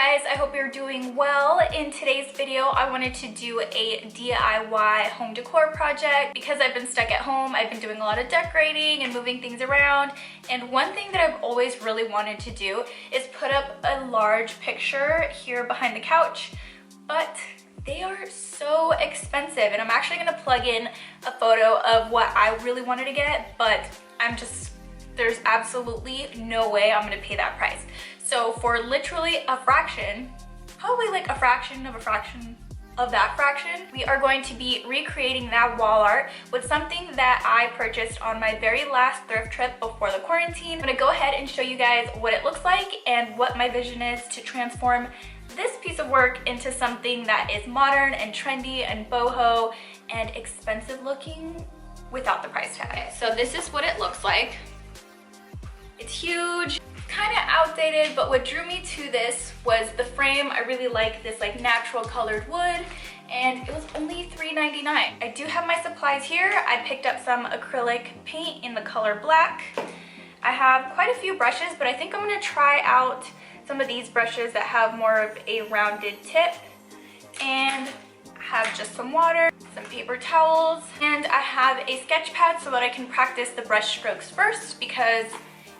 guys, I hope you're doing well. In today's video, I wanted to do a DIY home decor project because I've been stuck at home. I've been doing a lot of decorating and moving things around. And one thing that I've always really wanted to do is put up a large picture here behind the couch, but they are so expensive. And I'm actually gonna plug in a photo of what I really wanted to get, but there's absolutely no way I'm gonna pay that price. So for literally a fraction, probably like a fraction of that fraction, we are going to be recreating that wall art with something that I purchased on my very last thrift trip before the quarantine. I'm gonna go ahead and show you guys what it looks like and what my vision is to transform this piece of work into something that is modern and trendy and boho and expensive looking without the price tag. Okay, so this is what it looks like. It's huge, kind of outdated, but what drew me to this was the frame. I really like this like natural colored wood, and it was only $3.99. I do have my supplies here. I picked up some acrylic paint in the color black. I have quite a few brushes, but I think I'm gonna try out some of these brushes that have more of a rounded tip, and I have just some water, some paper towels, and I have a sketch pad so that I can practice the brush strokes first, because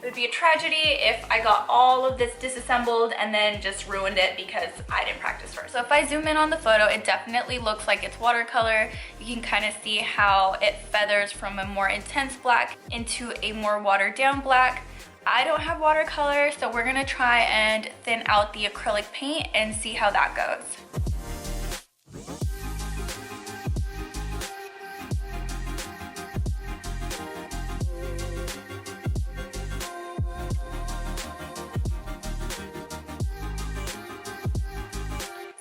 it would be a tragedy if I got all of this disassembled and then just ruined it because I didn't practice first. So if I zoom in on the photo, it definitely looks like it's watercolor. You can kind of see how it feathers from a more intense black into a more watered down black. I don't have watercolor, so we're gonna try and thin out the acrylic paint and see how that goes.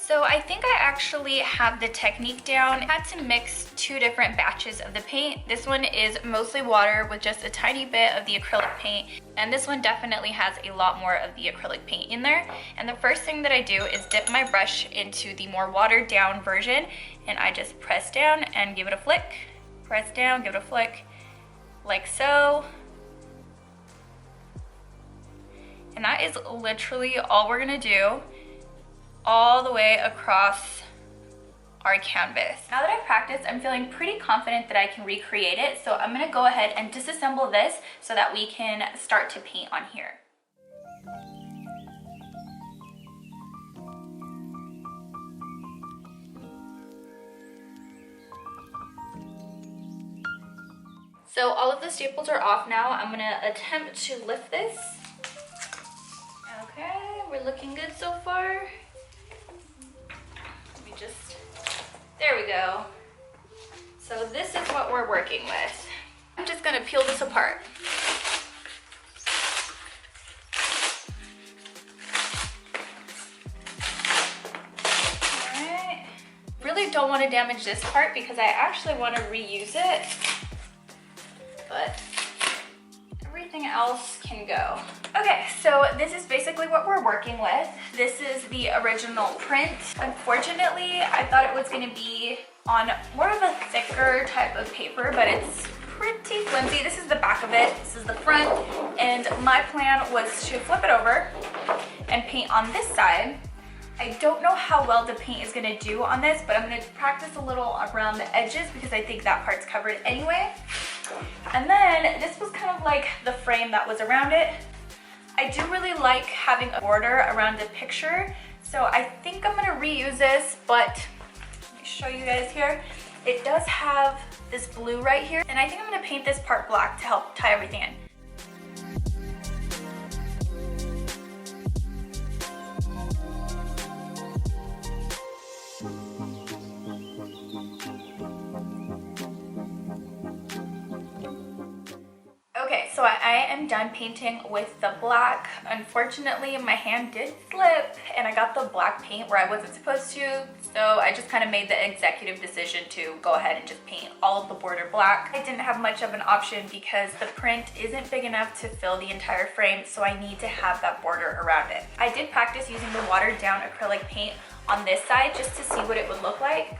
So I think I actually have the technique down. I had to mix two different batches of the paint. This one is mostly water with just a tiny bit of the acrylic paint. And this one definitely has a lot more of the acrylic paint in there. And the first thing that I do is dip my brush into the more watered down version, and I just press down and give it a flick. Press down, give it a flick, like so. And that is literally all we're gonna do all the way across our canvas. Now that I've practiced, I'm feeling pretty confident that I can recreate it. So I'm gonna go ahead and disassemble this so that we can start to paint on here. So all of the staples are off now. I'm gonna attempt to lift this. Okay, we're looking good so far. There we go. So this is what we're working with. I'm just gonna peel this apart. All right. Really don't want to damage this part because I actually want to reuse it, but everything else can go. Okay, so this is basically what we're working with. This is the original print. Unfortunately, I thought it was gonna be on more of a thicker type of paper, but it's pretty flimsy. This is the back of it, this is the front, and my plan was to flip it over and paint on this side. I don't know how well the paint is gonna do on this, but I'm gonna practice a little around the edges because I think that part's covered anyway. And then this was kind of like the frame that was around it. I do really like having a border around the picture, so I think I'm gonna reuse this, but let me show you guys here. It does have this blue right here, and I think I'm gonna paint this part black to help tie everything in. Okay, so I am done painting with the black. Unfortunately, my hand did slip and I got the black paint where I wasn't supposed to, so I just kind of made the executive decision to go ahead and just paint all of the border black. I didn't have much of an option because the print isn't big enough to fill the entire frame, so I need to have that border around it. I did practice using the watered down acrylic paint on this side just to see what it would look like,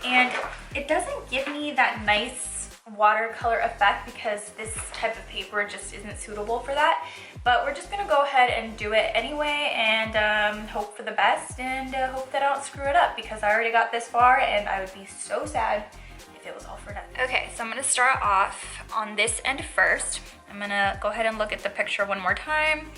and it doesn't give me that nice watercolor effect because this type of paper just isn't suitable for that. But we're just gonna go ahead and do it anyway and hope for the best and hope that I don't screw it up because I already got this far and I would be so sad if it was all for nothing. Okay, so I'm gonna start off on this end first. I'm gonna go ahead and look at the picture one more time.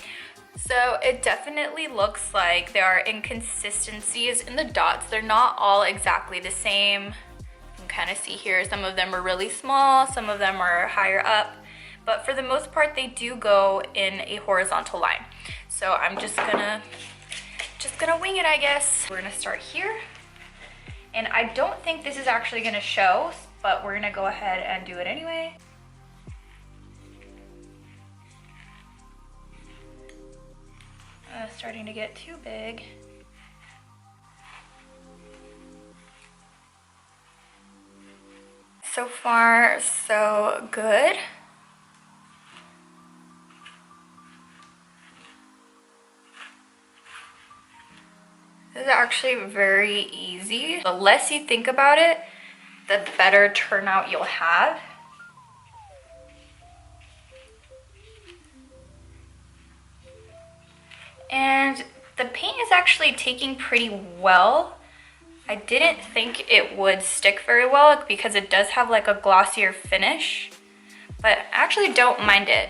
So it definitely looks like there are inconsistencies in the dots. They're not all exactly the same. You can kind of see here, some of them are really small, some of them are higher up. But for the most part, they do go in a horizontal line. So I'm just gonna wing it, I guess. We're gonna start here. And I don't think this is actually gonna show, but we're gonna go ahead and do it anyway. Starting to get too big. So far, so good. This is actually very easy. The less you think about it, the better turnout you'll have. And the paint is actually taking pretty well. I didn't think it would stick very well because it does have like a glossier finish, but I actually don't mind it.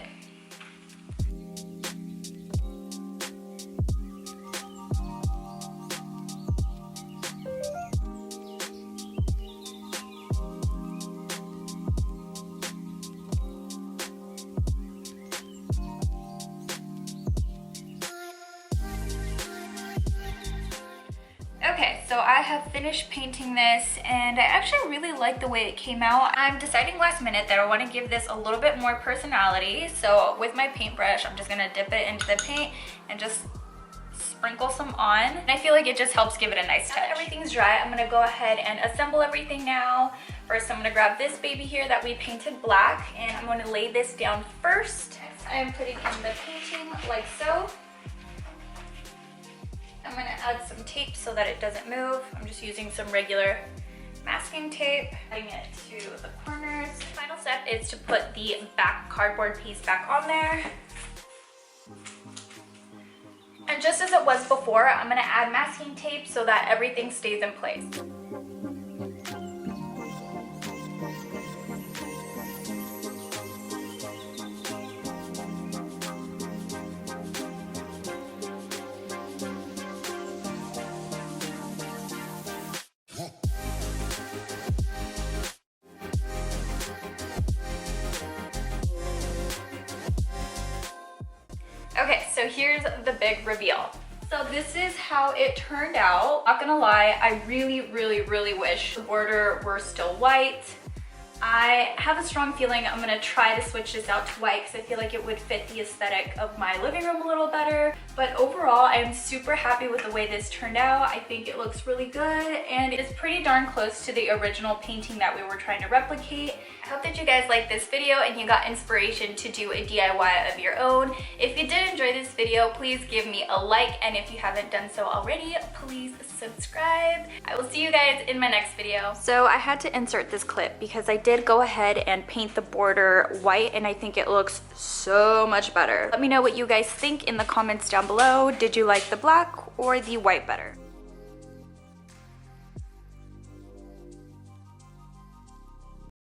Okay, so I have finished painting this and I actually really like the way it came out. I'm deciding last minute that I want to give this a little bit more personality. So with my paintbrush, I'm just going to dip it into the paint and just sprinkle some on. And I feel like it just helps give it a nice touch. Now that everything's dry, I'm going to go ahead and assemble everything now. First, I'm going to grab this baby here that we painted black and I'm going to lay this down first. Next, I am putting in the painting like so. I'm gonna add some tape so that it doesn't move. I'm just using some regular masking tape, adding it to the corners. The final step is to put the back cardboard piece back on there. And just as it was before, I'm gonna add masking tape so that everything stays in place. Okay, so here's the big reveal. So this is how it turned out. Not gonna lie, I really wish the border were still white. I have a strong feeling I'm gonna try to switch this out to white because I feel like it would fit the aesthetic of my living room a little better. But overall, I am super happy with the way this turned out. I think it looks really good and it's pretty darn close to the original painting that we were trying to replicate. I hope that you guys liked this video and you got inspiration to do a DIY of your own. If you did enjoy this video, please give me a like, and if you haven't done so already, please subscribe. I will see you guys in my next video. So I had to insert this clip because I did go ahead and paint the border white and I think it looks so much better. Let me know what you guys think in the comments down below. Did you like the black or the white better?